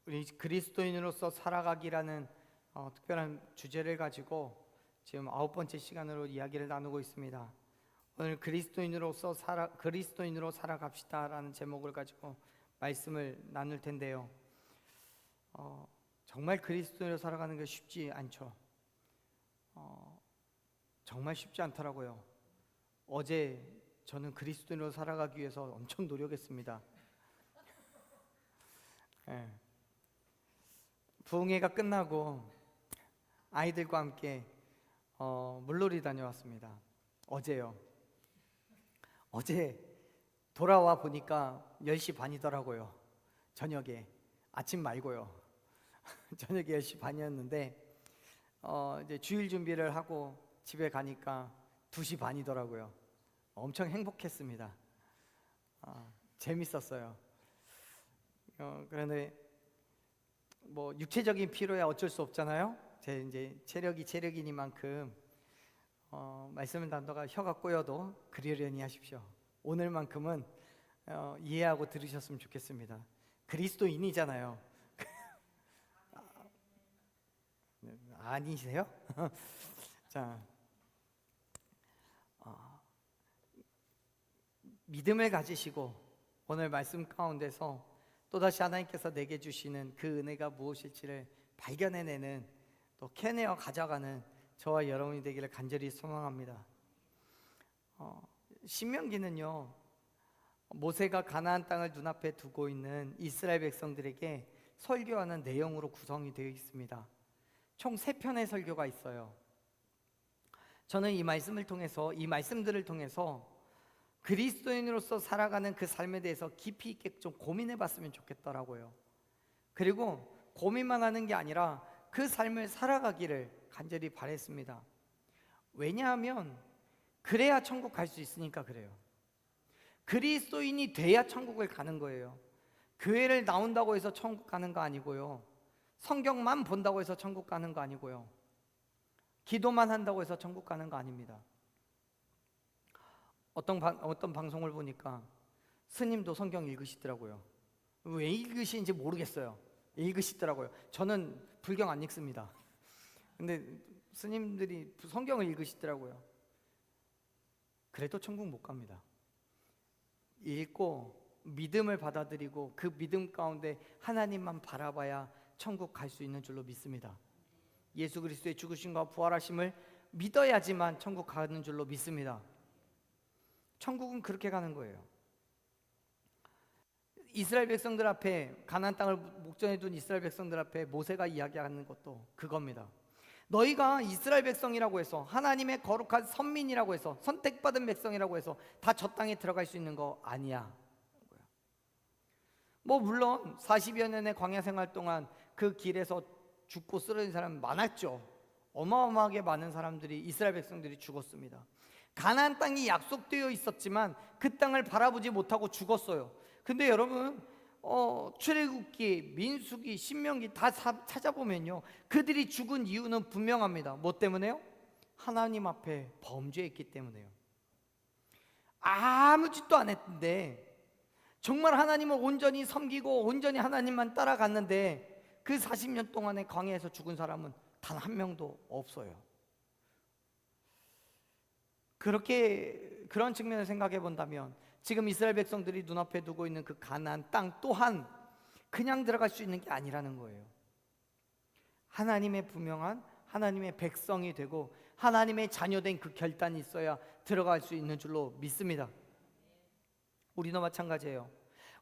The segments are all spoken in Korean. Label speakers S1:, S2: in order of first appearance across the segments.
S1: 우리 그리스도인으로서 살아가기라는 특별한 주제를 가지고 지금 9번째 시간으로 이야기를 나누고 있습니다. 오늘 그리스도인으로 살아갑시다라는 제목을 가지고 말씀을 나눌 텐데요. 정말 그리스도인으로 살아가는 게 쉽지 않죠. 정말 쉽지 않더라고요. 어제 저는 그리스도인으로 살아가기 위해서 엄청 노력했습니다. 네. 부흥회가 끝나고 아이들과 함께 물놀이 다녀왔습니다. 어제요. 어제 돌아와 보니까 10시 반이더라고요. 저녁에. 아침 말고요. 저녁에 10시 반이었는데 이제 주일 준비를 하고 집에 가니까 2시 반이더라고요. 엄청 행복했습니다. 재밌었어요. 그런데 뭐 육체적인 피로야 어쩔 수 없잖아요. 제 이제 체력이니만큼 말씀을 나누다가 혀가 꼬여도 그러려니 하십시오. 오늘만큼은 이해하고 들으셨으면 좋겠습니다. 그리스도인이잖아요. 아니세요? 자, 믿음을 가지시고 오늘 말씀 가운데서 또다시 하나님께서 내게 주시는 그 은혜가 무엇일지를 발견해내는, 또 캐내어 가져가는 저와 여러분이 되기를 간절히 소망합니다. 신명기는요, 모세가 가나안 땅을 눈앞에 두고 있는 이스라엘 백성들에게 설교하는 내용으로 구성이 되어 있습니다. 총 3편의 설교가 있어요. 저는 이 말씀들을 통해서 그리스도인으로서 살아가는 그 삶에 대해서 깊이 있게 좀 고민해 봤으면 좋겠더라고요. 그리고 고민만 하는 게 아니라 그 삶을 살아가기를 간절히 바랬습니다. 왜냐하면 그래야 천국 갈 수 있으니까 그래요. 그리스도인이 돼야 천국을 가는 거예요. 교회를 나온다고 해서 천국 가는 거 아니고요. 성경만 본다고 해서 천국 가는 거 아니고요. 기도만 한다고 해서 천국 가는 거 아닙니다. 어떤 방송을 보니까 스님도 성경 읽으시더라고요. 왜 읽으시는지 모르겠어요. 읽으시더라고요. 저는 불경 안 읽습니다. 근데 스님들이 성경을 읽으시더라고요. 그래도 천국 못 갑니다. 읽고 믿음을 받아들이고 그 믿음 가운데 하나님만 바라봐야 천국 갈 수 있는 줄로 믿습니다. 예수 그리스도의 죽으심과 부활하심을 믿어야지만 천국 가는 줄로 믿습니다. 천국은 그렇게 가는 거예요. 이스라엘 백성들 앞에, 가나안 땅을 목전에 둔 이스라엘 백성들 앞에 모세가 이야기하는 것도 그겁니다. 너희가 이스라엘 백성이라고 해서, 하나님의 거룩한 선민이라고 해서, 선택받은 백성이라고 해서 다 저 땅에 들어갈 수 있는 거 아니야. 뭐 물론 40여 년의 광야 생활 동안 그 길에서 죽고 쓰러진 사람 많았죠. 어마어마하게 많은 사람들이, 이스라엘 백성들이 죽었습니다. 가나안 땅이 약속되어 있었지만 그 땅을 바라보지 못하고 죽었어요. 근데 여러분, 출애굽기, 민수기, 신명기 다 찾아보면요, 그들이 죽은 이유는 분명합니다. 뭐 때문에요? 하나님 앞에 범죄했기 때문에요. 아무 짓도 안 했는데, 정말 하나님을 온전히 섬기고 온전히 하나님만 따라갔는데 그 40년 동안의 광야에서 죽은 사람은 단 한 명도 없어요. 그런 측면을 생각해 본다면 지금 이스라엘 백성들이 눈앞에 두고 있는 그 가나안 땅 또한 그냥 들어갈 수 있는 게 아니라는 거예요. 하나님의 분명한 하나님의 백성이 되고 하나님의 자녀된 그 결단이 있어야 들어갈 수 있는 줄로 믿습니다. 우리도 마찬가지예요.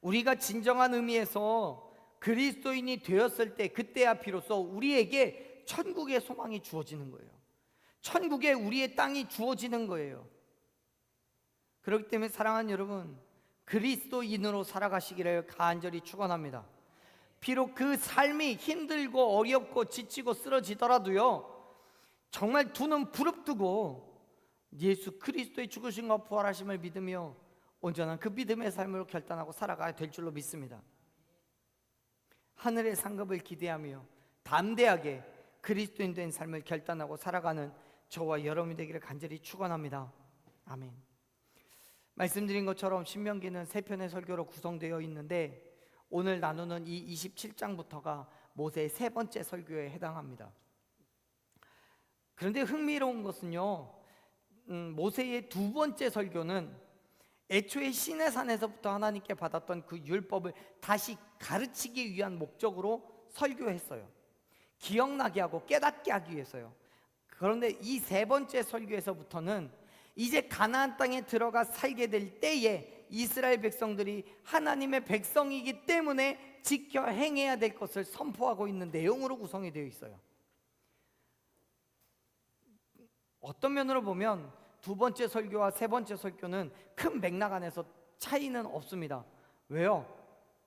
S1: 우리가 진정한 의미에서 그리스도인이 되었을 때, 그때야 비로소 우리에게 천국의 소망이 주어지는 거예요. 천국에 우리의 땅이 주어지는 거예요. 그렇기 때문에 사랑하는 여러분, 그리스도인으로 살아가시기를 간절히 축원합니다. 비록 그 삶이 힘들고 어렵고 지치고 쓰러지더라도요, 정말 두 눈 부릅뜨고 예수 그리스도의 죽으심과 부활하심을 믿으며 온전한 그 믿음의 삶으로 결단하고 살아가야 될 줄로 믿습니다. 하늘의 상급을 기대하며 담대하게 그리스도인 된 삶을 결단하고 살아가는 저와 여러분이 되기를 간절히 축원합니다. 아멘. 말씀드린 것처럼 신명기는 3편의 설교로 구성되어 있는데 오늘 나누는 이 27장부터가 모세의 세 번째 설교에 해당합니다. 그런데 흥미로운 것은요, 모세의 두 번째 설교는 애초에 시내산에서부터 하나님께 받았던 그 율법을 다시 가르치기 위한 목적으로 설교했어요. 기억나게 하고 깨닫게 하기 위해서요. 그런데 이 세 번째 설교에서부터는 이제 가나안 땅에 들어가 살게 될 때에 이스라엘 백성들이 하나님의 백성이기 때문에 지켜 행해야 될 것을 선포하고 있는 내용으로 구성이 되어 있어요. 어떤 면으로 보면 두 번째 설교와 세 번째 설교는 큰 맥락 안에서 차이는 없습니다. 왜요?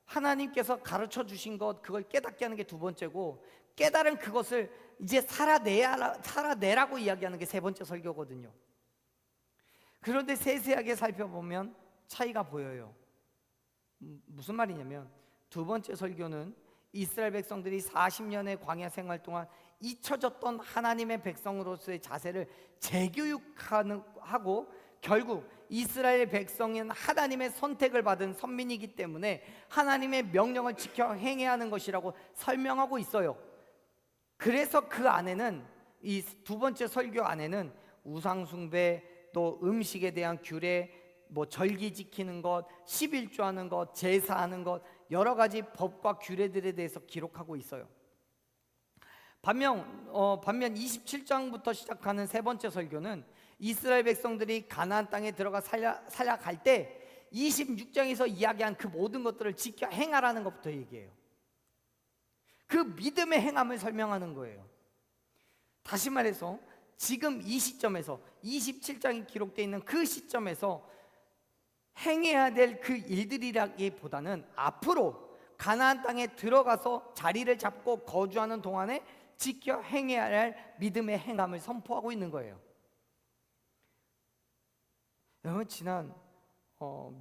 S1: 하나님께서 가르쳐 주신 것, 그걸 깨닫게 하는 게 두 번째고, 깨달은 그것을 이제 살아내라고 이야기하는 게 세 번째 설교거든요. 그런데 세세하게 살펴보면 차이가 보여요. 무슨 말이냐면, 두 번째 설교는 이스라엘 백성들이 40년의 광야 생활 동안 잊혀졌던 하나님의 백성으로서의 자세를 재교육하고, 결국 이스라엘 백성인 하나님의 선택을 받은 선민이기 때문에 하나님의 명령을 지켜 행해야 하는 것이라고 설명하고 있어요. 그래서 그 안에는, 이 두 번째 설교 안에는 우상 숭배, 또 음식에 대한 규례, 절기 지키는 것, 11조 하는 것, 제사하는 것, 여러 가지 법과 규례들에 대해서 기록하고 있어요. 반면 27장부터 시작하는 세 번째 설교는 이스라엘 백성들이 가나안 땅에 들어가 살아갈 때 26장에서 이야기한 그 모든 것들을 지켜 행하라는 것부터 얘기해요. 그 믿음의 행함을 설명하는 거예요. 다시 말해서 지금 이 시점에서 27장이 기록되어 있는 그 시점에서 행해야 될 그 일들이라기보다는 앞으로 가나안 땅에 들어가서 자리를 잡고 거주하는 동안에 지켜 행해야 할 믿음의 행함을 선포하고 있는 거예요. 여러분, 지난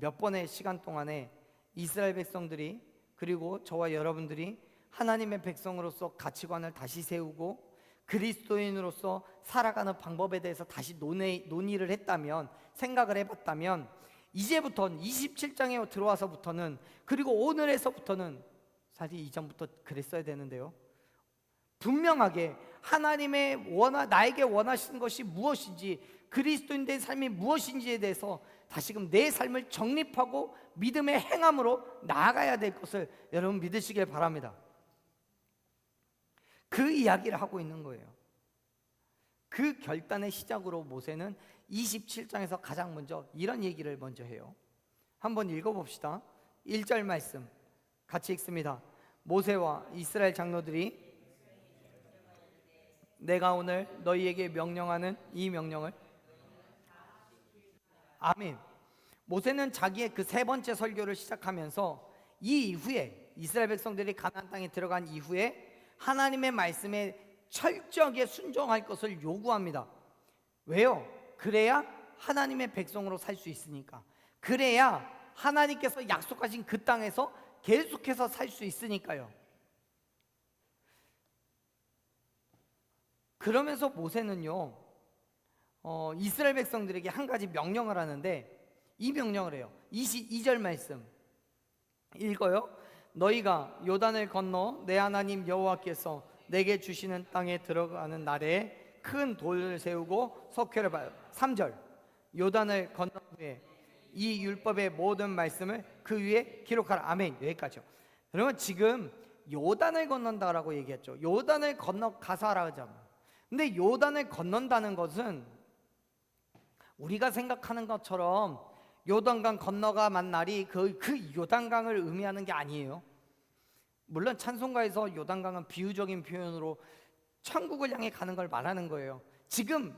S1: 몇 번의 시간 동안에 이스라엘 백성들이, 그리고 저와 여러분들이 하나님의 백성으로서 가치관을 다시 세우고 그리스도인으로서 살아가는 방법에 대해서 다시 논의를 했다면, 생각을 해봤다면, 이제부터는 27장에 들어와서부터는, 그리고 오늘에서부터는, 사실 이전부터 그랬어야 되는데요, 분명하게 하나님의 나에게 원하시는 것이 무엇인지, 그리스도인된 삶이 무엇인지에 대해서 다시금 내 삶을 정립하고 믿음의 행함으로 나아가야 될 것을 여러분 믿으시길 바랍니다. 그 이야기를 하고 있는 거예요. 그 결단의 시작으로 모세는 27장에서 가장 먼저 이런 얘기를 먼저 해요. 한번 읽어봅시다. 1절 말씀 같이 읽습니다. 모세와 이스라엘 장로들이 내가 오늘 너희에게 명령하는 이 명령을, 아멘. 모세는 자기의 그 세 번째 설교를 시작하면서 이 이후에 이스라엘 백성들이 가나안 땅에 들어간 이후에 하나님의 말씀에 철저하게 순종할 것을 요구합니다. 왜요? 그래야 하나님의 백성으로 살 수 있으니까. 그래야 하나님께서 약속하신 그 땅에서 계속해서 살 수 있으니까요. 그러면서 모세는요, 이스라엘 백성들에게 한 가지 명령을 하는데, 이 명령을 해요. 22절 말씀 읽어요. 너희가 요단을 건너 내 하나님 여호와께서 내게 주시는 땅에 들어가는 날에 큰 돌을 세우고 석회를 봐요. 3절 요단을 건너 후에 이 율법의 모든 말씀을 그 위에 기록하라. 아멘. 여기까지요. 여러분, 지금 요단을 건넌다라고 얘기했죠. 요단을 건너 가사라 하잖아요. 근데 요단을 건넌다는 것은 우리가 생각하는 것처럼 요단강 건너가만 날이 그 요단강을 의미하는 게 아니에요. 물론 찬송가에서 요단강은 비유적인 표현으로 천국을 향해 가는 걸 말하는 거예요. 지금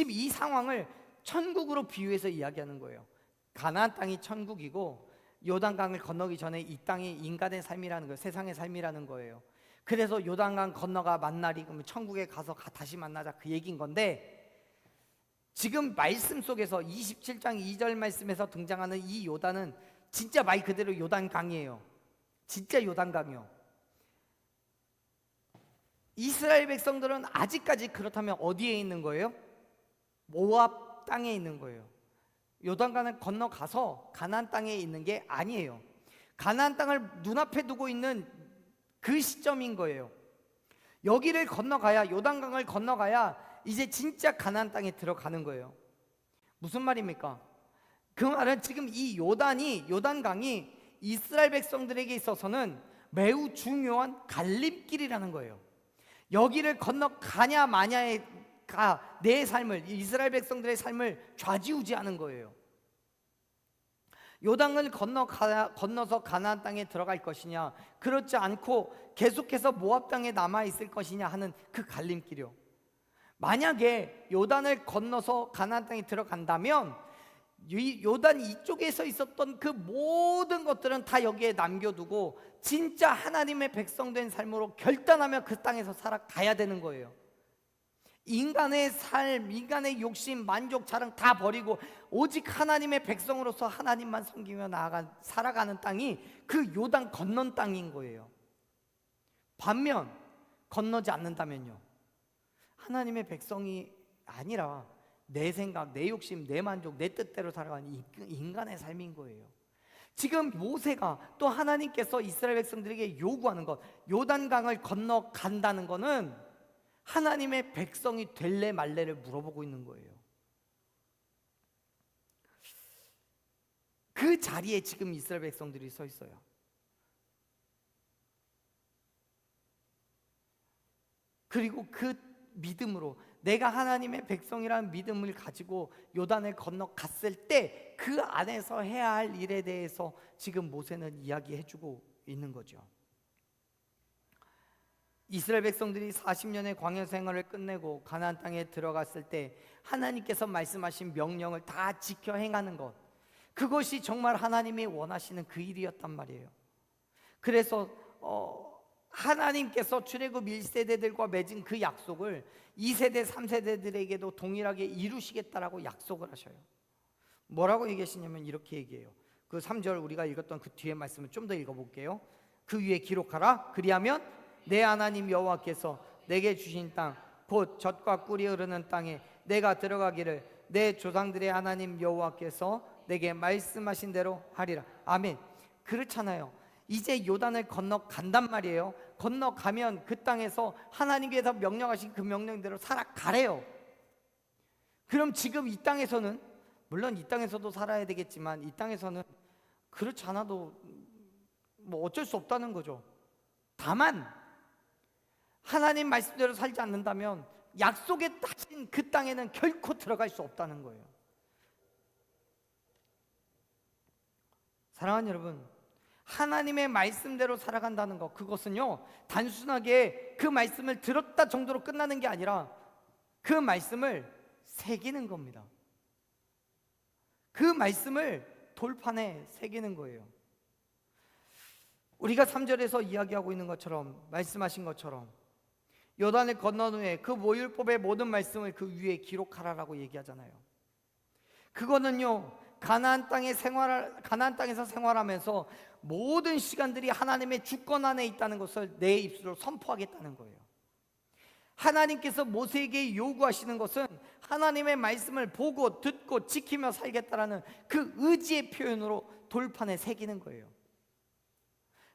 S1: 이 상황을 천국으로 비유해서 이야기하는 거예요. 가나안 땅이 천국이고 요단강을 건너기 전에 이 땅이 인간의 삶이라는 거예요. 세상의 삶이라는 거예요. 그래서 요단강 건너가 만날이, 그러면 천국에 가서 다시 만나자, 그 얘기인 건데, 지금 말씀 속에서 27장 2절 말씀에서 등장하는 이 요단은 진짜 말 그대로 요단강이에요. 진짜 요단강이요. 이스라엘 백성들은 아직까지 그렇다면 어디에 있는 거예요? 모압 땅에 있는 거예요. 요단강을 건너가서 가나안 땅에 있는 게 아니에요. 가나안 땅을 눈앞에 두고 있는 그 시점인 거예요. 여기를 건너가야, 요단강을 건너가야 이제 진짜 가나안 땅에 들어가는 거예요. 무슨 말입니까? 그 말은 지금 이 요단강이 이스라엘 백성들에게 있어서는 매우 중요한 갈림길이라는 거예요. 여기를 건너가냐 마냐가 내 삶을, 이스라엘 백성들의 삶을 좌지우지하는 거예요. 요단을 건너서 가나안 땅에 들어갈 것이냐, 그렇지 않고 계속해서 모압 땅에 남아 있을 것이냐 하는 그 갈림길이요. 만약에 요단을 건너서 가나안 땅에 들어간다면 요단 이쪽에서 있었던 그 모든 것들은 다 여기에 남겨두고 진짜 하나님의 백성된 삶으로 결단하며 그 땅에서 살아가야 되는 거예요. 인간의 삶, 인간의 욕심, 만족, 자랑 다 버리고 오직 하나님의 백성으로서 하나님만 섬기며 살아가는 땅이 그 요단 건넌 땅인 거예요. 반면 건너지 않는다면요, 하나님의 백성이 아니라 내 생각, 내 욕심, 내 만족, 내 뜻대로 살아가는 인간의 삶인 거예요. 지금 모세가 또 하나님께서 이스라엘 백성들에게 요구하는 것, 요단강을 건너간다는 것은 하나님의 백성이 될래 말래를 물어보고 있는 거예요. 그 자리에 지금 이스라엘 백성들이 서 있어요. 그리고 그 믿음으로 내가 하나님의 백성이라는 믿음을 가지고 요단을 건너갔을 때 그 안에서 해야 할 일에 대해서 지금 모세는 이야기해주고 있는 거죠. 이스라엘 백성들이 40년의 광야 생활을 끝내고 가나안 땅에 들어갔을 때 하나님께서 말씀하신 명령을 다 지켜 행하는 것, 그것이 정말 하나님이 원하시는 그 일이었단 말이에요. 그래서 하나님께서 출애굽 1세대들과 맺은 그 약속을 2세대, 3세대들에게도 동일하게 이루시겠다라고 약속을 하셔요. 뭐라고 얘기하시냐면 이렇게 얘기해요. 그 3절 우리가 읽었던 그 뒤에 말씀을 좀 더 읽어볼게요. 그 위에 기록하라. 그리하면 내 하나님 여호와께서 내게 주신 땅 곧 젖과 꿀이 흐르는 땅에 내가 들어가기를 내 조상들의 하나님 여호와께서 내게 말씀하신 대로 하리라. 아멘. 그렇잖아요. 이제 요단을 건너간단 말이에요. 건너가면 그 땅에서 하나님께서 명령하신 그 명령대로 살아가래요. 그럼 지금 이 땅에서는, 물론 이 땅에서도 살아야 되겠지만 이 땅에서는 그렇지 않아도 뭐 어쩔 수 없다는 거죠. 다만 하나님 말씀대로 살지 않는다면 약속에 따진 그 땅에는 결코 들어갈 수 없다는 거예요. 사랑하는 여러분, 하나님의 말씀대로 살아간다는 것, 그것은요 단순하게 그 말씀을 들었다 정도로 끝나는 게 아니라 그 말씀을 새기는 겁니다. 그 말씀을 돌판에 새기는 거예요. 우리가 3절에서 이야기하고 있는 것처럼, 말씀하신 것처럼 요단을 건넌 후에 그 모율법의 모든 말씀을 그 위에 기록하라라고 얘기하잖아요. 그거는요 가나안 땅에서 생활하면서 모든 시간들이 하나님의 주권 안에 있다는 것을 내 입술로 선포하겠다는 거예요. 하나님께서 모세에게 요구하시는 것은 하나님의 말씀을 보고 듣고 지키며 살겠다라는 그 의지의 표현으로 돌판에 새기는 거예요.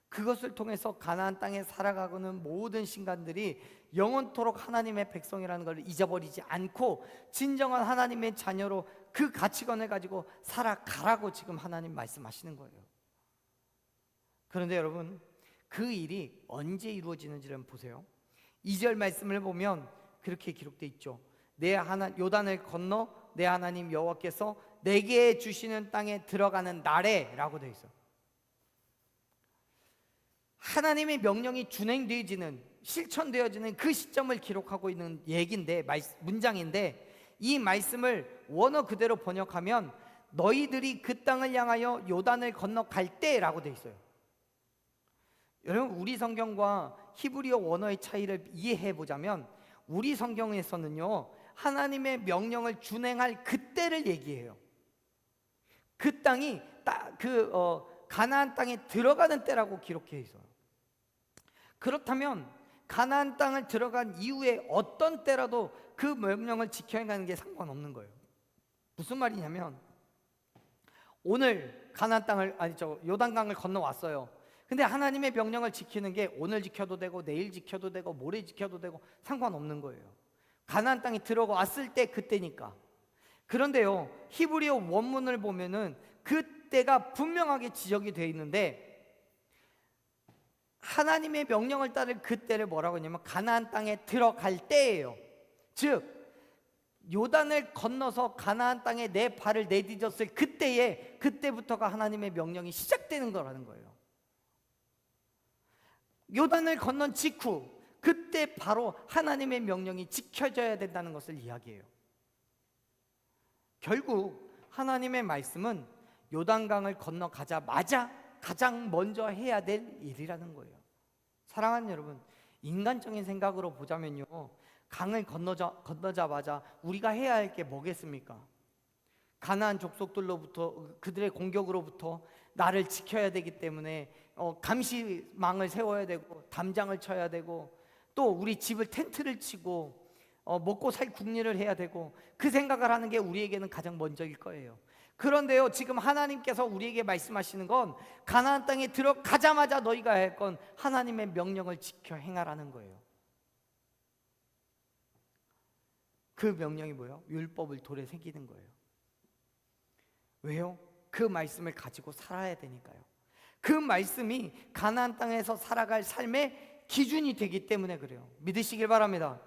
S1: 그것을 통해서 가나안 땅에 살아가고는 모든 신간들이 영원토록 하나님의 백성이라는 걸 잊어버리지 않고 진정한 하나님의 자녀로 그 가치관을 가지고 살아가라고 지금 하나님 말씀하시는 거예요. 그런데 여러분, 그 일이 언제 이루어지는지를 보세요. 2절 말씀을 보면 그렇게 기록되어 있죠. 요단을 건너 내 하나님 여호와께서 내게 주시는 땅에 들어가는 날에 라고 되어 있어요. 하나님의 명령이 준행되어지는, 실천되어지는 그 시점을 기록하고 있는 얘기인데, 문장인데, 이 말씀을 원어 그대로 번역하면 너희들이 그 땅을 향하여 요단을 건너갈 때라고 되어 있어요. 여러분, 우리 성경과 히브리어 원어의 차이를 이해해 보자면 우리 성경에서는요 하나님의 명령을 준행할 그때를 얘기해요. 그 땅이 가나안 땅에 들어가는 때라고 기록해 있어요. 그렇다면 가나안 땅을 들어간 이후에 어떤 때라도 그 명령을 지켜야 하는 게 상관없는 거예요. 무슨 말이냐면 오늘 가나안 땅을 요단강을 건너왔어요. 근데 하나님의 명령을 지키는 게 오늘 지켜도 되고 내일 지켜도 되고 모레 지켜도 되고 상관없는 거예요. 가나안 땅에 들어왔을 때 그때니까. 그런데요, 히브리어 원문을 보면은 그때가 분명하게 지적이 되어 있는데, 하나님의 명령을 따를 그때를 뭐라고 하냐면 가나안 땅에 들어갈 때예요. 즉 요단을 건너서 가나안 땅에 내 발을 내딛었을 그때부터가 하나님의 명령이 시작되는 거라는 거예요. 요단을 건넌 직후 그때 바로 하나님의 명령이 지켜져야 된다는 것을 이야기해요. 결국 하나님의 말씀은 요단강을 건너가자마자 가장 먼저 해야 될 일이라는 거예요. 사랑하는 여러분, 인간적인 생각으로 보자면요, 강을 건너자마자 우리가 해야 할 게 뭐겠습니까? 가나안 족속들로부터, 그들의 공격으로부터 나를 지켜야 되기 때문에 감시망을 세워야 되고 담장을 쳐야 되고, 또 우리 집을 텐트를 치고 먹고 살 궁리를 해야 되고, 그 생각을 하는 게 우리에게는 가장 먼저일 거예요. 그런데요, 지금 하나님께서 우리에게 말씀하시는 건 가나안 땅에 들어가자마자 너희가 할 건 하나님의 명령을 지켜 행하라는 거예요. 그 명령이 뭐예요? 율법을 돌에 새기는 거예요. 왜요? 그 말씀을 가지고 살아야 되니까요. 그 말씀이 가나안 땅에서 살아갈 삶의 기준이 되기 때문에 그래요. 믿으시길 바랍니다.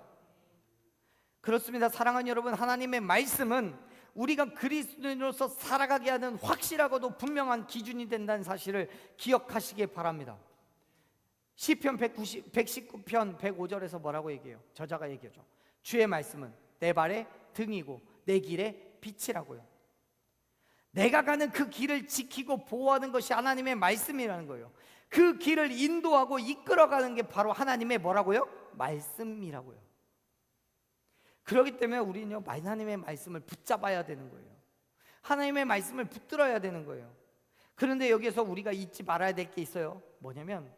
S1: 그렇습니다. 사랑하는 여러분, 하나님의 말씀은 우리가 그리스도인으로서 살아가게 하는 확실하고도 분명한 기준이 된다는 사실을 기억하시기 바랍니다. 시편 119편 105절에서 뭐라고 얘기해요? 저자가 얘기하죠. 주의 말씀은 내 발의 등이고 내 길의 빛이라고요. 내가 가는 그 길을 지키고 보호하는 것이 하나님의 말씀이라는 거예요. 그 길을 인도하고 이끌어가는 게 바로 하나님의 뭐라고요? 말씀이라고요. 그렇기 때문에 우리는요, 하나님의 말씀을 붙잡아야 되는 거예요. 하나님의 말씀을 붙들어야 되는 거예요. 그런데 여기에서 우리가 잊지 말아야 될 게 있어요. 뭐냐면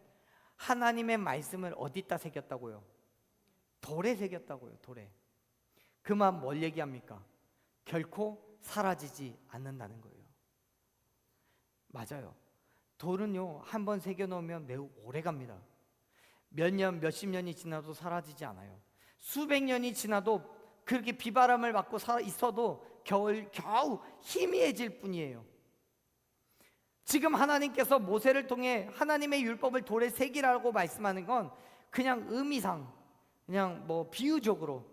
S1: 하나님의 말씀을 어디다 새겼다고요? 돌에 새겼다고요. 돌에. 그 말 뭘 얘기합니까? 결코 사라지지 않는다는 거예요. 맞아요. 돌은요, 한번 새겨놓으면 매우 오래 갑니다. 몇 년, 몇십 년이 지나도 사라지지 않아요. 수백 년이 지나도 그렇게 비바람을 맞고 있어도 겨우 희미해질 뿐이에요. 지금 하나님께서 모세를 통해 하나님의 율법을 돌에 새기라고 말씀하는 건 그냥 의미상, 그냥 비유적으로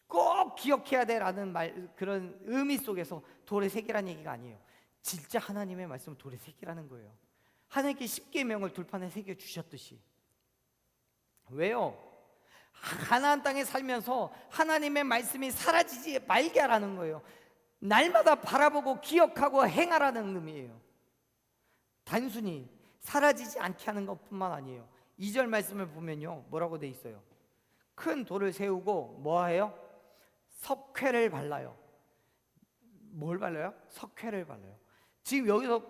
S1: 꼭 기억해야 되라는 그런 의미 속에서 돌에 새기라는 얘기가 아니에요. 진짜 하나님의 말씀을 돌에 새기라는 거예요. 하나님께 십계명을 돌판에 새겨 주셨듯이. 왜요? 가나안 땅에 살면서 하나님의 말씀이 사라지지 말게 하라는 거예요. 날마다 바라보고 기억하고 행하라는 의미예요. 단순히 사라지지 않게 하는 것뿐만 아니에요. 2절 말씀을 보면요, 뭐라고 돼 있어요? 큰 돌을 세우고 뭐 해요? 석회를 발라요. 뭘 발라요? 석회를 발라요. 지금 여기서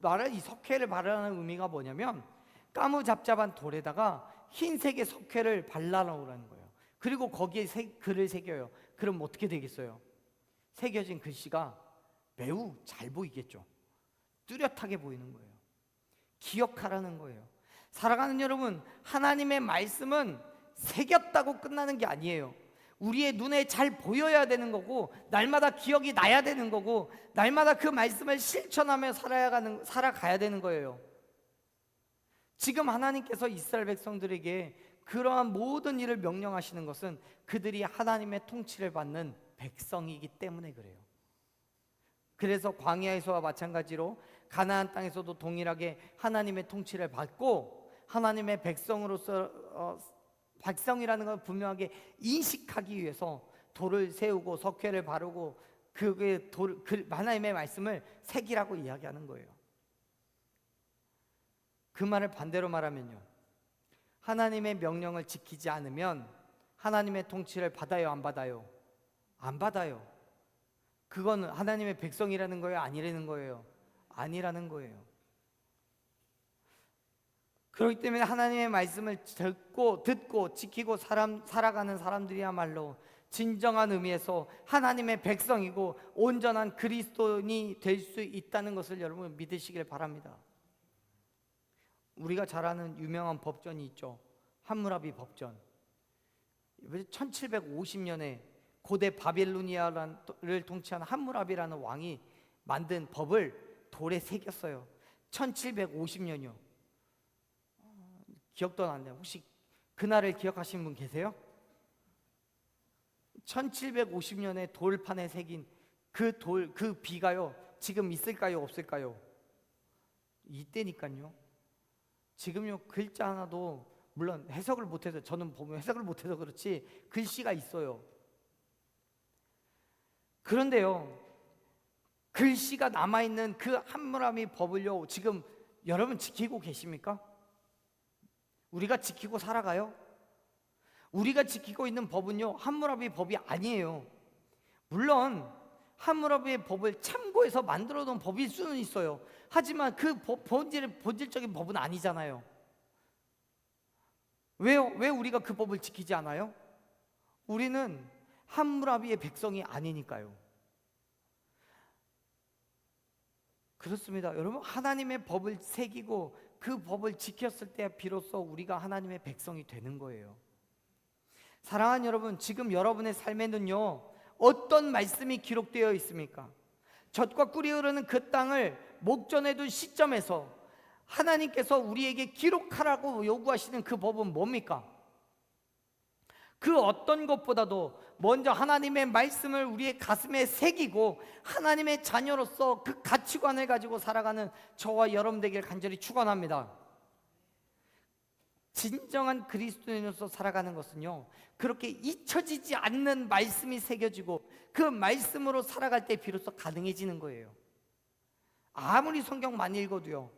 S1: 말하는 이 석회를 바르라는 의미가 뭐냐면 까무잡잡한 돌에다가 흰색의 석회를 발라놓으라는 거예요. 그리고 거기에 글을 새겨요. 그럼 어떻게 되겠어요? 새겨진 글씨가 매우 잘 보이겠죠. 뚜렷하게 보이는 거예요. 기억하라는 거예요. 사랑하는 여러분, 하나님의 말씀은 새겼다고 끝나는 게 아니에요. 우리의 눈에 잘 보여야 되는 거고, 날마다 기억이 나야 되는 거고, 날마다 그 말씀을 실천하며 살아가야 되는 거예요. 지금 하나님께서 이스라엘 백성들에게 그러한 모든 일을 명령하시는 것은 그들이 하나님의 통치를 받는 백성이기 때문에 그래요. 그래서 광야에서와 마찬가지로 가나안 땅에서도 동일하게 하나님의 통치를 받고 하나님의 백성으로서 백성이라는 걸 분명하게 인식하기 위해서 돌을 세우고 석회를 바르고 하나님의 말씀을 새기라고 이야기하는 거예요. 그 말을 반대로 말하면요, 하나님의 명령을 지키지 않으면 하나님의 통치를 받아요, 안 받아요? 안 받아요. 그건 하나님의 백성이라는 거예요, 아니라는 거예요? 아니라는 거예요. 그렇기 때문에 하나님의 말씀을 듣고 지키고 살아가는 사람들이야말로 진정한 의미에서 하나님의 백성이고 온전한 그리스도인이 될 수 있다는 것을 여러분 믿으시길 바랍니다. 우리가 잘 아는 유명한 법전이 있죠. 함무라비 법전. 1750년에 고대 바빌로니아를 통치한 함무라비라는 왕이 만든 법을 돌에 새겼어요. 1750년이요. 기억도 안 나요. 혹시 그날을 기억하시는 분 계세요? 1750년에 돌판에 새긴 그 비가요, 지금 있을까요, 없을까요? 이때니까요. 지금요, 글자 하나도, 물론 해석을 못해서, 저는 보면 해석을 못해서 그렇지 글씨가 있어요. 그런데요, 글씨가 남아있는 그 함무라비 법을요, 지금 여러분 지키고 계십니까? 우리가 지키고 살아가요? 우리가 지키고 있는 법은요, 함무라비 법이 아니에요. 물론 함무라비의 법을 참고해서 만들어 놓은 법일 수는 있어요. 하지만 그 본질적인 법은 아니잖아요. 왜요? 왜 우리가 그 법을 지키지 않아요? 우리는 함무라비의 백성이 아니니까요. 그렇습니다. 여러분, 하나님의 법을 새기고 그 법을 지켰을 때 비로소 우리가 하나님의 백성이 되는 거예요. 사랑하는 여러분, 지금 여러분의 삶에는요, 어떤 말씀이 기록되어 있습니까? 젖과 꿀이 흐르는 그 땅을 목전에 둔 시점에서 하나님께서 우리에게 기록하라고 요구하시는 그 법은 뭡니까? 그 어떤 것보다도 먼저 하나님의 말씀을 우리의 가슴에 새기고 하나님의 자녀로서 그 가치관을 가지고 살아가는 저와 여러분 되길 간절히 축원합니다. 진정한 그리스도인으로서 살아가는 것은요, 그렇게 잊혀지지 않는 말씀이 새겨지고 그 말씀으로 살아갈 때 비로소 가능해지는 거예요. 아무리 성경 많이 읽어도요,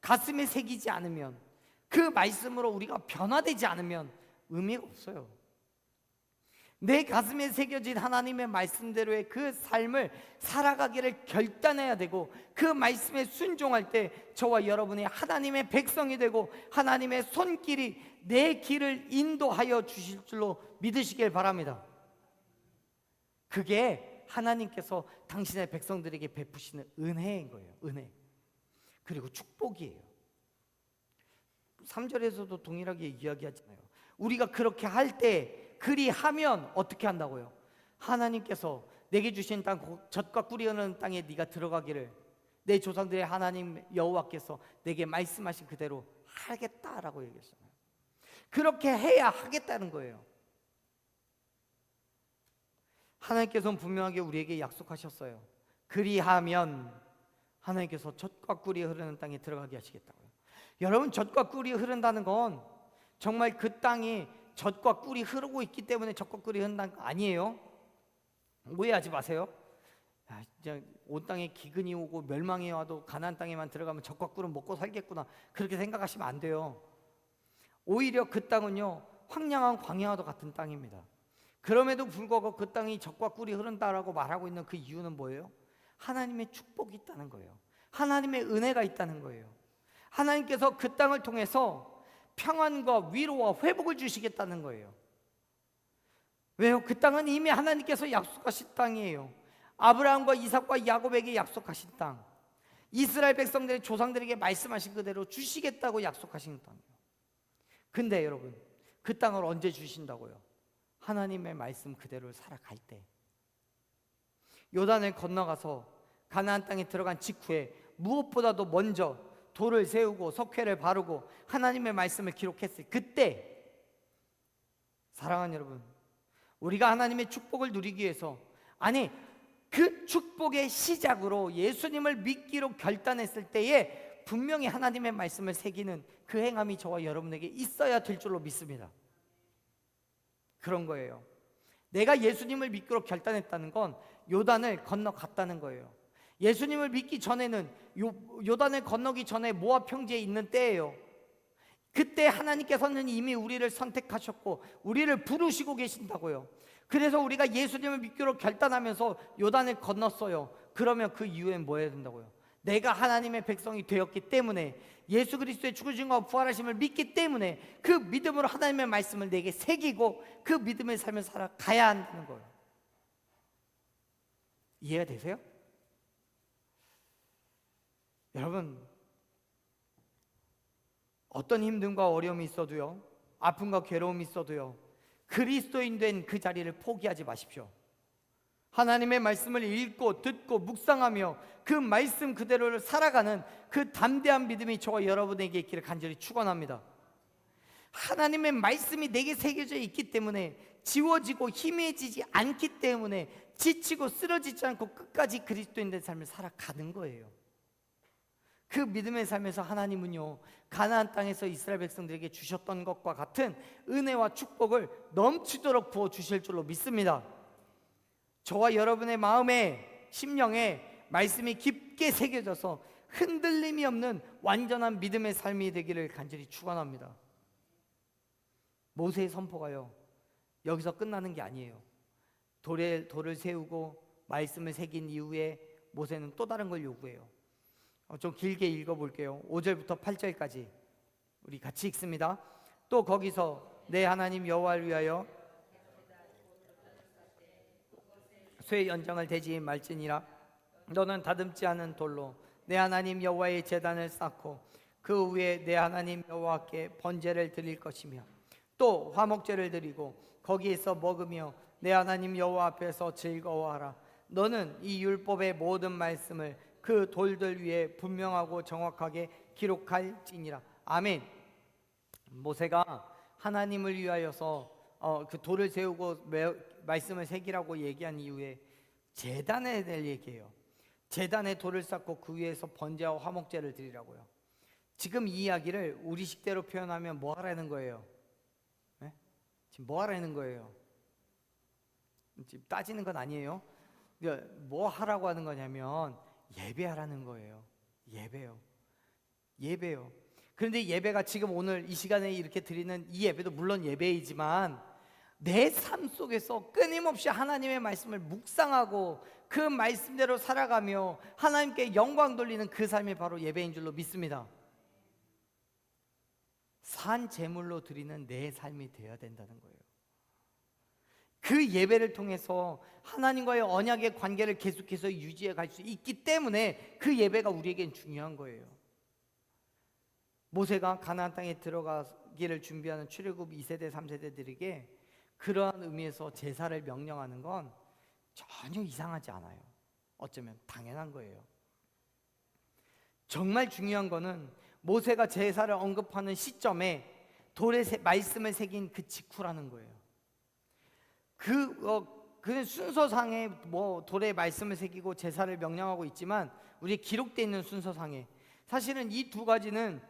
S1: 가슴에 새기지 않으면, 그 말씀으로 우리가 변화되지 않으면 의미가 없어요. 내 가슴에 새겨진 하나님의 말씀대로의 그 삶을 살아가기를 결단해야 되고, 그 말씀에 순종할 때 저와 여러분이 하나님의 백성이 되고 하나님의 손길이 내 길을 인도하여 주실 줄로 믿으시길 바랍니다. 그게 하나님께서 당신의 백성들에게 베푸시는 은혜인 거예요. 은혜. 그리고 축복이에요. 3절에서도 동일하게 이야기하잖아요. 우리가 그렇게 할 때, 그리하면 어떻게 한다고요? 하나님께서 내게 주신 땅, 젖과 꿀이 흐르는 땅에 네가 들어가기를 내 조상들의 하나님 여호와께서 내게 말씀하신 그대로 하겠다라고 얘기했잖아요. 그렇게 해야 하겠다는 거예요. 하나님께서는 분명하게 우리에게 약속하셨어요. 그리하면 하나님께서 젖과 꿀이 흐르는 땅에 들어가게 하시겠다고요. 여러분, 젖과 꿀이 흐른다는 건 정말 그 땅이 젖과 꿀이 흐르고 있기 때문에 젖과 꿀이 흐른다는 거 아니에요. 오해하지 마세요. 진짜 온 땅에 기근이 오고 멸망이 와도 가나안 땅에만 들어가면 젖과 꿀은 먹고 살겠구나, 그렇게 생각하시면 안 돼요. 오히려 그 땅은요, 황량한 광야와도 같은 땅입니다. 그럼에도 불구하고 그 땅이 젖과 꿀이 흐른다라고 말하고 있는 그 이유는 뭐예요? 하나님의 축복이 있다는 거예요. 하나님의 은혜가 있다는 거예요. 하나님께서 그 땅을 통해서 평안과 위로와 회복을 주시겠다는 거예요. 왜요? 그 땅은 이미 하나님께서 약속하신 땅이에요. 아브라함과 이삭과 야곱에게 약속하신 땅, 이스라엘 백성들의 조상들에게 말씀하신 그대로 주시겠다고 약속하신 땅이에요. 근데 여러분, 그 땅을 언제 주신다고요? 하나님의 말씀 그대로 살아갈 때. 요단을 건너가서 가나안 땅에 들어간 직후에 무엇보다도 먼저 돌을 세우고 석회를 바르고 하나님의 말씀을 기록했어요. 그때, 사랑하는 여러분, 우리가 하나님의 축복을 누리기 위해서, 아니 그 축복의 시작으로 예수님을 믿기로 결단했을 때에 분명히 하나님의 말씀을 새기는 그 행함이 저와 여러분에게 있어야 될 줄로 믿습니다. 그런 거예요. 내가 예수님을 믿기로 결단했다는 건 요단을 건너갔다는 거예요. 예수님을 믿기 전에는 요단을 건너기 전에 모압 평지에 있는 때예요. 그때 하나님께서는 이미 우리를 선택하셨고 우리를 부르시고 계신다고요. 그래서 우리가 예수님을 믿기로 결단하면서 요단을 건넜어요. 그러면 그 이후엔 뭐 해야 된다고요? 내가 하나님의 백성이 되었기 때문에 예수 그리스도의 죽으심과 부활하심을 믿기 때문에 그 믿음으로 하나님의 말씀을 내게 새기고 그 믿음의 삶을 살아가야 한다는 거예요. 이해가 되세요? 여러분, 어떤 힘듦과 어려움이 있어도요, 아픔과 괴로움이 있어도요, 그리스도인 된 그 자리를 포기하지 마십시오. 하나님의 말씀을 읽고 듣고 묵상하며 그 말씀 그대로를 살아가는 그 담대한 믿음이 저와 여러분에게 있기를 간절히 축원합니다. 하나님의 말씀이 내게 새겨져 있기 때문에 지워지고 희미해지지 않기 때문에 지치고 쓰러지지 않고 끝까지 그리스도인 된 삶을 살아가는 거예요. 그 믿음의 삶에서 하나님은요, 가나안 땅에서 이스라엘 백성들에게 주셨던 것과 같은 은혜와 축복을 넘치도록 부어 주실 줄로 믿습니다. 저와 여러분의 마음에, 심령에 말씀이 깊게 새겨져서 흔들림이 없는 완전한 믿음의 삶이 되기를 간절히 축원합니다. 모세의 선포가요, 여기서 끝나는 게 아니에요. 돌을 세우고 말씀을 새긴 이후에 모세는 또 다른 걸 요구해요. 좀 길게 읽어볼게요. 5절부터 8절까지 우리 같이 읽습니다. 또 거기서 내 하나님 여호와를 위하여 쇠 연장을 대지 말지니라. 너는 다듬지 않은 돌로 내 하나님 여호와의 제단을 쌓고 그 위에 내 하나님 여호와께 번제를 드릴 것이며 또 화목제를 드리고 거기에서 먹으며 내 하나님 여호와 앞에서 즐거워하라. 너는 이 율법의 모든 말씀을 그 돌들 위에 분명하고 정확하게 기록할지니라. 아멘. 모세가 하나님을 위하여서 그 돌을 세우고 말씀을 새기라고 얘기한 이후에 제단에 대해 얘기해요. 제단에 돌을 쌓고 그 위에서 번제와 화목제를 드리라고요. 지금 이 이야기를 우리 식대로 표현하면 뭐 하라는 거예요? 네? 지금 뭐 하라는 거예요? 지금 따지는 건 아니에요. 뭐 하라고 하는 거냐면 예배하라는 거예요. 예배요. 그런데 예배가 지금 오늘 이 시간에 이렇게 드리는 이 예배도 물론 예배이지만 내 삶 속에서 끊임없이 하나님의 말씀을 묵상하고 그 말씀대로 살아가며 하나님께 영광 돌리는 그 삶이 바로 예배인 줄로 믿습니다. 산 제물로 드리는 내 삶이 되어야 된다는 거예요. 그 예배를 통해서 하나님과의 언약의 관계를 계속해서 유지해 갈 수 있기 때문에 그 예배가 우리에겐 중요한 거예요. 모세가 가나안 땅에 들어가기를 준비하는 출애굽 2세대 3세대들에게 그러한 의미에서 제사를 명령하는 건 전혀 이상하지 않아요. 어쩌면 당연한 거예요. 정말 중요한 거는 모세가 제사를 언급하는 시점에 돌에 말씀을 새긴 그 직후라는 거예요. 그 순서상에 돌에 말씀을 새기고 제사를 명령하고 있지만 우리 기록되어 있는 순서상에 사실은 이 두 가지는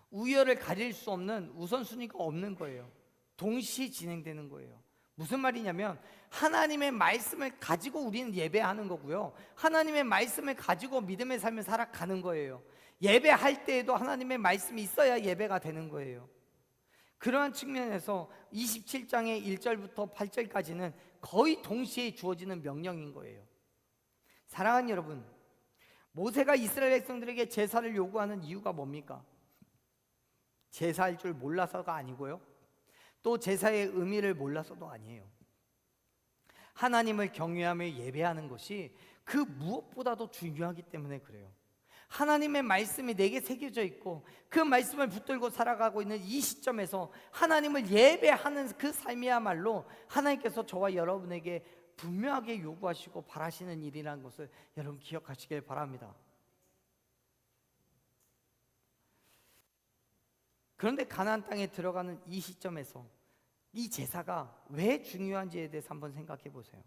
S1: 우열을 가릴 수 없는 우선순위가 없는 거예요. 동시에 진행되는 거예요. 무슨 말이냐면 하나님의 말씀을 가지고 우리는 예배하는 거고요, 하나님의 말씀을 가지고 믿음의 삶을 살아가는 거예요. 예배할 때에도 하나님의 말씀이 있어야 예배가 되는 거예요. 그러한 측면에서 27장의 1절부터 8절까지는 거의 동시에 주어지는 명령인 거예요. 사랑하는 여러분, 모세가 이스라엘 백성들에게 제사를 요구하는 이유가 뭡니까? 제사할 줄 몰라서가 아니고요, 또 제사의 의미를 몰라서도 아니에요. 하나님을 경외하며 예배하는 것이 그 무엇보다도 중요하기 때문에 그래요. 하나님의 말씀이 내게 새겨져 있고 그 말씀을 붙들고 살아가고 있는 이 시점에서 하나님을 예배하는 그 삶이야말로 하나님께서 저와 여러분에게 분명하게 요구하시고 바라시는 일이라는 것을 여러분 기억하시길 바랍니다. 그런데 가나안 땅에 들어가는 이 시점에서 이 제사가 왜 중요한지에 대해서 한번 생각해 보세요.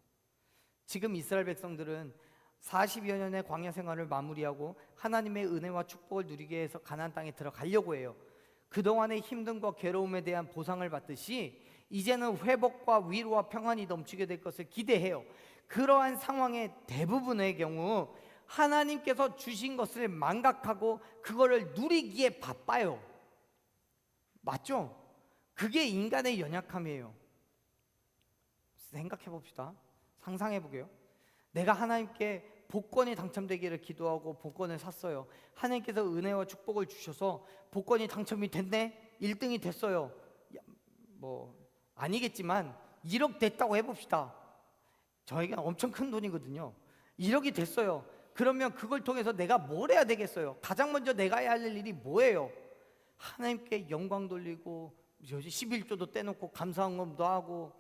S1: 지금 이스라엘 백성들은 40여 년의 광야 생활을 마무리하고 하나님의 은혜와 축복을 누리게 해서 가나안 땅에 들어가려고 해요. 그동안의 힘듦과 괴로움에 대한 보상을 받듯이 이제는 회복과 위로와 평안이 넘치게 될 것을 기대해요. 그러한 상황의 대부분의 경우 하나님께서 주신 것을 망각하고 그거를 누리기에 바빠요. 맞죠? 그게 인간의 연약함이에요. 생각해 봅시다. 상상해 보게요. 내가 하나님께 복권이 당첨되기를 기도하고 복권을 샀어요. 하나님께서 은혜와 축복을 주셔서 복권이 당첨이 됐네. 1등이 됐어요. 뭐 아니겠지만 1억 됐다고 해봅시다. 저에게는 엄청 큰 돈이거든요. 1억이 됐어요. 그러면 그걸 통해서 내가 뭘 해야 되겠어요? 가장 먼저 내가 해야 할 일이 뭐예요? 하나님께 영광 돌리고 11조도 떼놓고 감사헌금도 하고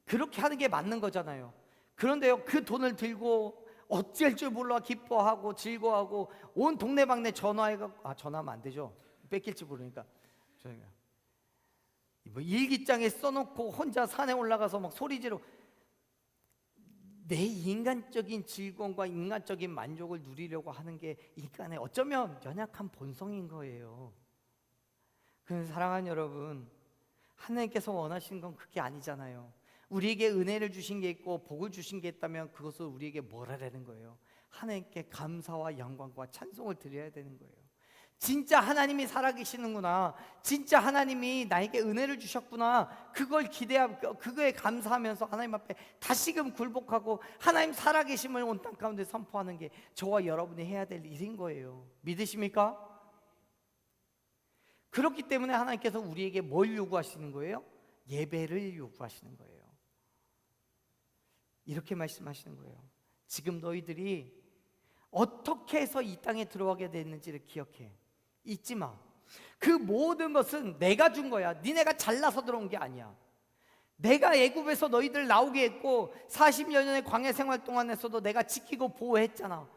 S1: 그렇게 하는 게 맞는 거잖아요. 그런데요, 그 돈을 들고 어찌할 줄 몰라 기뻐하고 즐거워하고 온 동네방네 전화해가 전화하면 안 되죠. 뺏길지 모르니까 저희가 뭐 일기장에 써놓고 혼자 산에 올라가서 막 소리 지르고 내 인간적인 즐거움과 인간적인 만족을 누리려고 하는 게 인간의 어쩌면 연약한 본성인 거예요. 그래서 사랑하는 여러분, 하나님께서 원하시는 건 그게 아니잖아요. 우리에게 은혜를 주신 게 있고 복을 주신 게 있다면 그것을 우리에게 뭘 하라는 거예요? 하나님께 감사와 영광과 찬송을 드려야 되는 거예요. 진짜 하나님이 살아계시는구나, 진짜 하나님이 나에게 은혜를 주셨구나, 그걸 기대하고 그거에 감사하면서 하나님 앞에 다시금 굴복하고 하나님 살아계심을 온 땅 가운데 선포하는 게 저와 여러분이 해야 될 일인 거예요. 믿으십니까? 그렇기 때문에 하나님께서 우리에게 뭘 요구하시는 거예요? 예배를 요구하시는 거예요. 이렇게 말씀하시는 거예요. 지금 너희들이 어떻게 해서 이 땅에 들어가게 됐는지를 기억해. 잊지 마. 그 모든 것은 내가 준 거야. 니네가 잘나서 들어온 게 아니야. 내가 애굽에서 너희들 나오게 했고 40여 년의 광야 생활 동안에서도 내가 지키고 보호했잖아.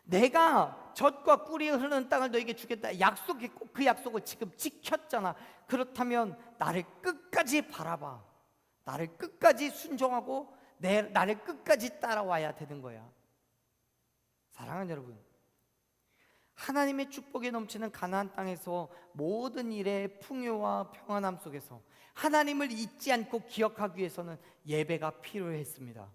S1: 내가 젖과 꿀이 흐르는 땅을 너에게 주겠다 약속했고 그 약속을 지금 지켰잖아. 그렇다면 나를 끝까지 바라봐. 나를 끝까지 순종하고 나를 끝까지 따라와야 되는 거야. 사랑하는 여러분, 하나님의 축복이 넘치는 가나안 땅에서 모든 일의 풍요와 평안함 속에서 하나님을 잊지 않고 기억하기 위해서는 예배가 필요했습니다.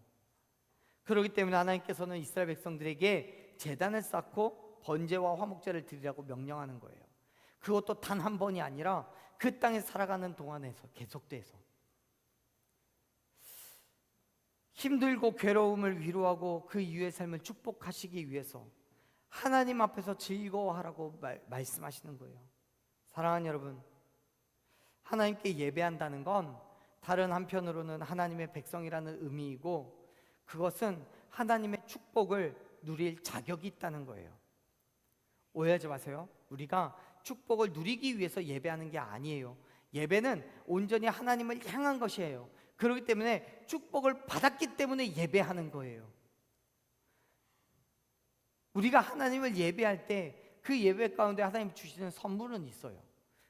S1: 그렇기 때문에 하나님께서는 이스라엘 백성들에게 제단을 쌓고 번제와 화목제를 드리라고 명령하는 거예요. 그것도 단 한 번이 아니라 그 땅에 살아가는 동안에서 계속돼서 힘들고 괴로움을 위로하고 그 이후의 삶을 축복하시기 위해서 하나님 앞에서 즐거워하라고 말씀하시는 거예요. 사랑하는 여러분, 하나님께 예배한다는 건 다른 한편으로는 하나님의 백성이라는 의미이고 그것은 하나님의 축복을 누릴 자격이 있다는 거예요. 오해하지 마세요. 우리가 축복을 누리기 위해서 예배하는 게 아니에요. 예배는 온전히 하나님을 향한 것이에요. 그렇기 때문에 축복을 받았기 때문에 예배하는 거예요. 우리가 하나님을 예배할 때 그 예배 가운데 하나님 주시는 선물은 있어요.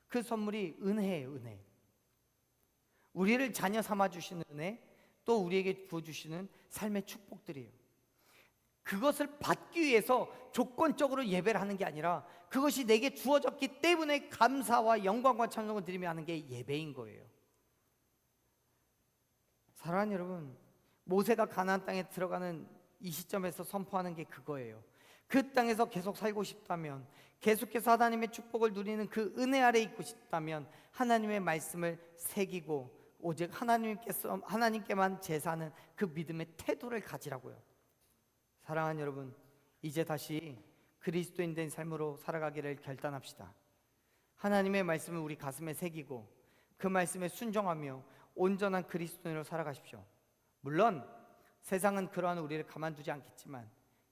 S1: 그 선물이 은혜예요. 은혜. 우리를 자녀 삼아 주시는 은혜, 또 우리에게 부어주시는 삶의 축복들이에요. 그것을 받기 위해서 조건적으로 예배를 하는 게 아니라 그것이 내게 주어졌기 때문에 감사와 영광과 찬송을 드리며 하는 게 예배인 거예요. 사랑하는 여러분, 모세가 가나안 땅에 들어가는 이 시점에서 선포하는 게 그거예요. 그 땅에서 계속 살고 싶다면, 계속해서 하나님의 축복을 누리는 그 은혜 아래 있고 싶다면 하나님의 말씀을 새기고 오직 하나님께만 제사하는 그 믿음의 태도를 가지라고요. 사랑하는 여러분, 이제 다시 그리스도인 된 삶으로 살아가기를 결단합시다. 하나님의 말씀을 우리 가슴에 새기고 그 말씀에 순종하며 온전한 그리스도인으로 살아가십시오. 물론 세상은 그러한 우리를 가만두지 않겠지만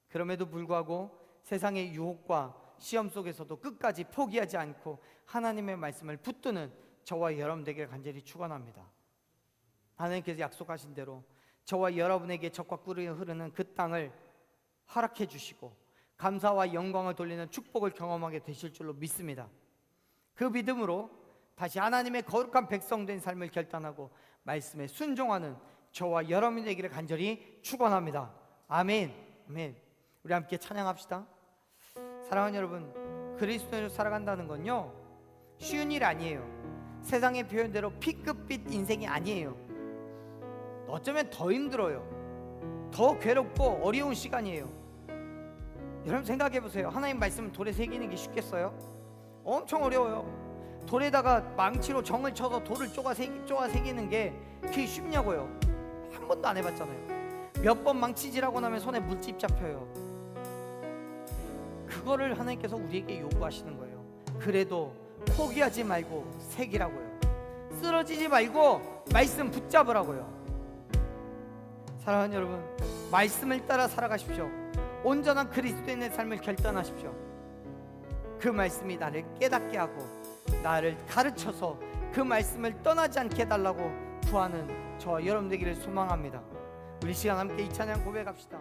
S1: 그럼에도 불구하고 세상의 유혹과 시험 속에서도 끝까지 포기하지 않고 하나님의 말씀을 붙드는 저와 여러분 되기를 간절히 축원합니다. 하나님께서 약속하신 대로 저와 여러분에게 젖과 꿀이 흐르는 그 땅을 허락해 주시고 감사와 영광을 돌리는 축복을 경험하게 되실 줄로 믿습니다. 그 믿음으로 다시 하나님의 거룩한 백성 된 삶을 결단하고 말씀에 순종하는 저와 여러분이 되기를 간절히 축원합니다. 아멘. 아멘. 우리 함께 찬양합시다. 사랑하는 여러분, 그리스도인으로 살아간다는 건요 쉬운 일 아니에요. 세상의 표현대로 P급빛 인생이 아니에요. 어쩌면 더 힘들어요. 더 괴롭고 어려운 시간이에요. 여러분 생각해 보세요. 하나님 말씀을 돌에 새기는 게 쉽겠어요? 엄청 어려워요. 돌에다가 망치로 정을 쳐서 돌을 쪼아 새기는 게 그게 쉽냐고요. 한 번도 안 해봤잖아요. 몇 번 망치질하고 나면 손에 물집 잡혀요. 그거를 하나님께서 우리에게 요구하시는 거예요. 그래도 포기하지 말고 새기라고요. 쓰러지지 말고 말씀 붙잡으라고요. 사랑하는 여러분, 말씀을 따라 살아가십시오. 온전한 그리스도인의 삶을 결단하십시오. 그 말씀이 나를 깨닫게 하고 나를 가르쳐서 그 말씀을 떠나지 않게 해달라고 구하는 저와 여러분 되기를 소망합니다. 우리 시간 함께 이 찬양 고백합시다.